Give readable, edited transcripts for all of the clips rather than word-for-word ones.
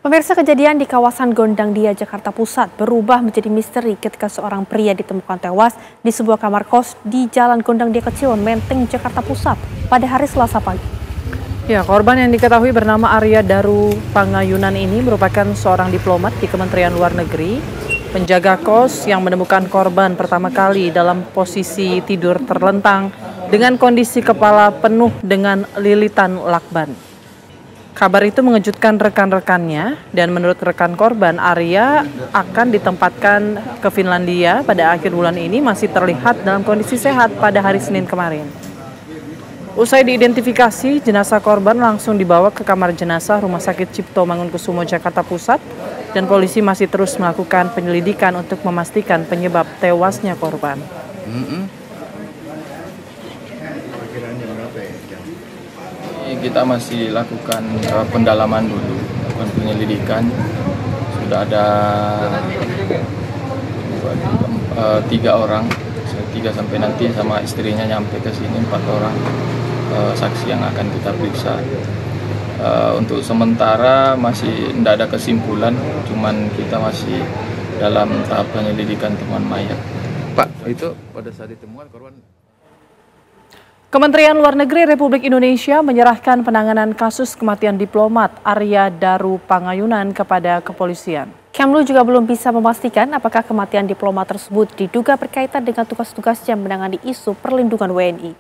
Pemirsa, kejadian di kawasan Gondangdia, Jakarta Pusat berubah menjadi misteri ketika seorang pria ditemukan tewas di sebuah kamar kos di Jalan Gondangdia Kecil, Menteng, Jakarta Pusat pada hari Selasa pagi. Ya, korban yang diketahui bernama Arya Daru Pangayunan ini merupakan seorang diplomat di Kementerian Luar Negeri, penjaga kos yang menemukan korban pertama kali dalam posisi tidur terlentang dengan kondisi kepala penuh dengan lilitan lakban. Kabar itu mengejutkan rekan-rekannya dan menurut rekan korban, Arya akan ditempatkan ke Finlandia pada akhir bulan ini masih terlihat dalam kondisi sehat pada hari Senin kemarin. Usai diidentifikasi, jenazah korban langsung dibawa ke kamar jenazah Rumah Sakit Cipto Mangunkusumo, Jakarta Pusat, dan polisi masih terus melakukan penyelidikan untuk memastikan penyebab tewasnya korban. Kita masih lakukan pendalaman dulu, lakukan penyelidikan. Sudah ada 3 orang, 3 sampai nanti sama istrinya nyampe ke sini 4 orang saksi yang akan kita periksa. Untuk sementara masih tidak ada kesimpulan, cuman kita masih dalam tahap penyelidikan temuan mayat. Pak, itu pada saat ditemukan korban. Kementerian Luar Negeri Republik Indonesia menyerahkan penanganan kasus kematian diplomat Arya Daru Pangayunan kepada kepolisian. Kemlu juga belum bisa memastikan apakah kematian diplomat tersebut diduga berkaitan dengan tugas-tugasnya menangani isu perlindungan WNI.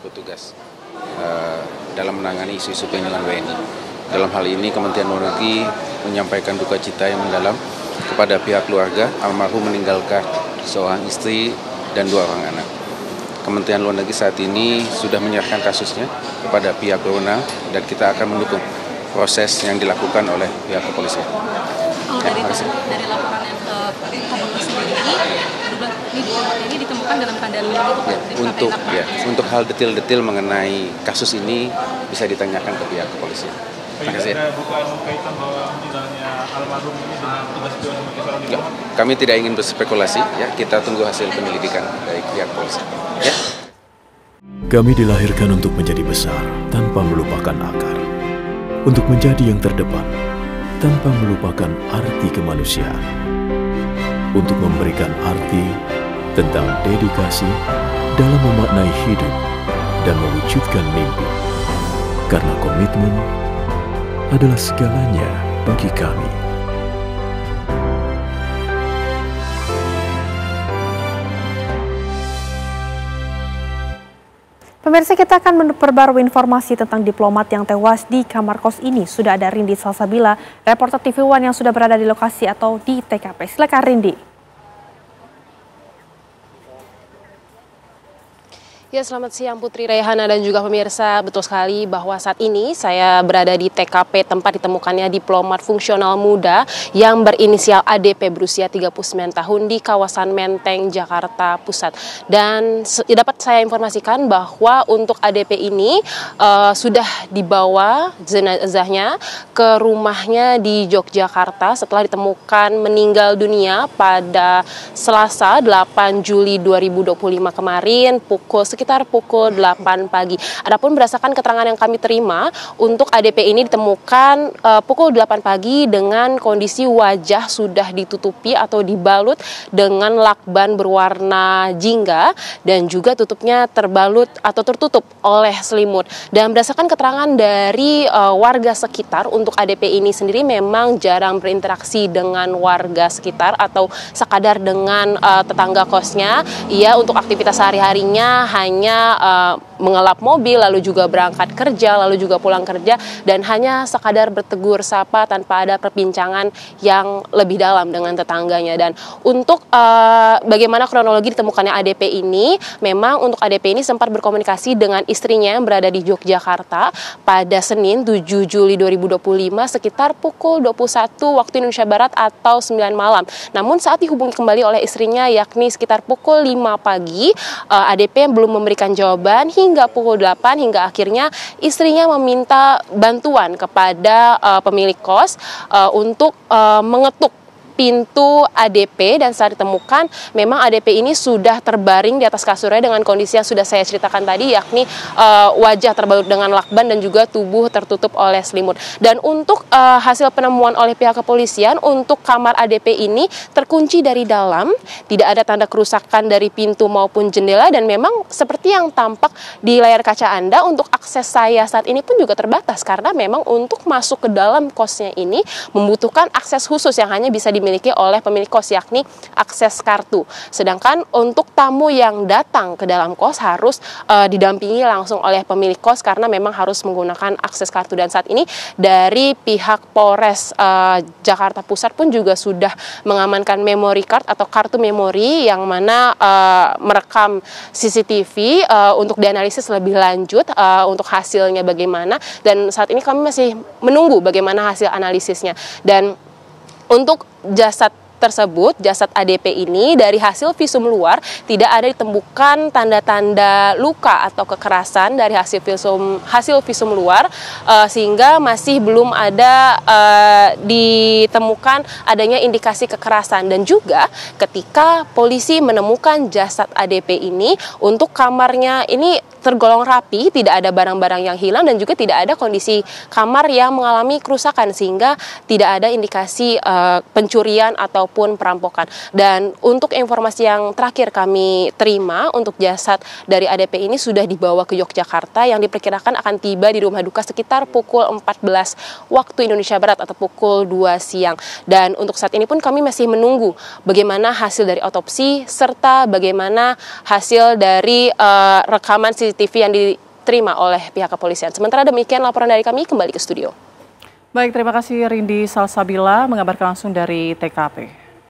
Bertugas dalam menangani isu-isu perlindungan WNI. Dalam hal ini Kementerian Luar Negeri menyampaikan duka cita yang mendalam kepada pihak keluarga almarhum meninggalkan seorang istri dan 2 orang anak. Kementerian Luar Negeri saat ini sudah menyerahkan kasusnya kepada pihak berwenang dan kita akan mendukung proses yang dilakukan oleh pihak kepolisian. Dari laporan yang ke kepolisian ini ditemukan dalam keadaan untuk hal detail-detail mengenai kasus ini bisa ditanyakan ke pihak kepolisian. Terima kasih. Bukan kaitan bahwa misalnya almarhum ini dengan tugas-tugas sebagai seorang diplomat. Kami tidak ingin berspekulasi, ya. Kita tunggu hasil penyelidikan dari pihak polisi. Ya. Kami dilahirkan untuk menjadi besar tanpa melupakan akar, untuk menjadi yang terdepan tanpa melupakan arti kemanusiaan, untuk memberikan arti tentang dedikasi dalam memaknai hidup dan mewujudkan mimpi. Karena komitmen adalah segalanya bagi kami. Pemirsa, kita akan memperbarui informasi tentang diplomat yang tewas di kamar kos ini. Sudah ada Rindi Salsabila, reporter TV One yang sudah berada di lokasi atau di TKP. Silakan Rindi. Ya, selamat siang Putri Rayhana dan juga pemirsa. Betul sekali bahwa saat ini saya berada di TKP tempat ditemukannya diplomat fungsional muda yang berinisial ADP berusia 39 tahun di kawasan Menteng, Jakarta Pusat. Dan dapat saya informasikan bahwa untuk ADP ini sudah dibawa jenazahnya ke rumahnya di Yogyakarta setelah ditemukan meninggal dunia pada Selasa 8 Juli 2025 kemarin sekitar pukul 8 pagi. Adapun berdasarkan keterangan yang kami terima, untuk ADP ini ditemukan pukul 8 pagi dengan kondisi wajah sudah ditutupi atau dibalut dengan lakban berwarna jingga dan juga tutupnya terbalut atau tertutup oleh selimut. Dan berdasarkan keterangan dari warga sekitar, untuk ADP ini sendiri memang jarang berinteraksi dengan warga sekitar atau sekadar dengan tetangga kosnya. Ia untuk aktivitas sehari-harinya hanya mengelap mobil, lalu juga berangkat kerja, lalu juga pulang kerja, dan hanya sekadar bertegur sapa tanpa ada perbincangan yang lebih dalam dengan tetangganya. Dan untuk bagaimana kronologi ditemukannya ADP ini, memang untuk ADP ini sempat berkomunikasi dengan istrinya yang berada di Yogyakarta pada Senin 7 Juli 2025 sekitar pukul 21 waktu Indonesia Barat atau 9 malam. Namun saat dihubungi kembali oleh istrinya yakni sekitar pukul 5 pagi, ADP belum memberikan jawaban hingga pukul 8 hingga akhirnya istrinya meminta bantuan kepada pemilik kos untuk mengetuk pintu ADP, dan saat ditemukan memang ADP ini sudah terbaring di atas kasurnya dengan kondisi yang sudah saya ceritakan tadi, yakni wajah terbalut dengan lakban dan juga tubuh tertutup oleh selimut. Dan untuk hasil penemuan oleh pihak kepolisian, untuk kamar ADP ini terkunci dari dalam, tidak ada tanda kerusakan dari pintu maupun jendela, dan memang seperti yang tampak di layar kaca Anda, untuk akses saya saat ini pun juga terbatas karena memang untuk masuk ke dalam kosnya ini membutuhkan akses khusus yang hanya bisa dimiliki oleh pemilik kos, yakni akses kartu. Sedangkan untuk tamu yang datang ke dalam kos harus didampingi langsung oleh pemilik kos karena memang harus menggunakan akses kartu. Dan saat ini dari pihak Polres Jakarta Pusat pun juga sudah mengamankan memory card atau kartu memori yang mana merekam CCTV untuk dianalisis lebih lanjut untuk hasilnya bagaimana. Dan saat ini kami masih menunggu bagaimana hasil analisisnya. Dan untuk jasad tersebut, jasad ADP ini, dari hasil visum luar tidak ada ditemukan tanda-tanda luka atau kekerasan dari hasil visum luar, sehingga masih belum ada ditemukan adanya indikasi kekerasan. Dan juga ketika polisi menemukan jasad ADP ini, untuk kamarnya ini tergolong rapi, tidak ada barang-barang yang hilang dan juga tidak ada kondisi kamar yang mengalami kerusakan, sehingga tidak ada indikasi pencurian ataupun perampokan. Dan untuk informasi yang terakhir kami terima, untuk jasad dari ADP ini sudah dibawa ke Yogyakarta yang diperkirakan akan tiba di rumah duka sekitar pukul 14 waktu Indonesia Barat atau pukul 2 siang. Dan untuk saat ini pun kami masih menunggu bagaimana hasil dari otopsi serta bagaimana hasil dari rekaman CCTV yang diterima oleh pihak kepolisian. Sementara demikian laporan dari kami, kembali ke studio. Baik, terima kasih Rindi Salsabila mengabarkan langsung dari TKP.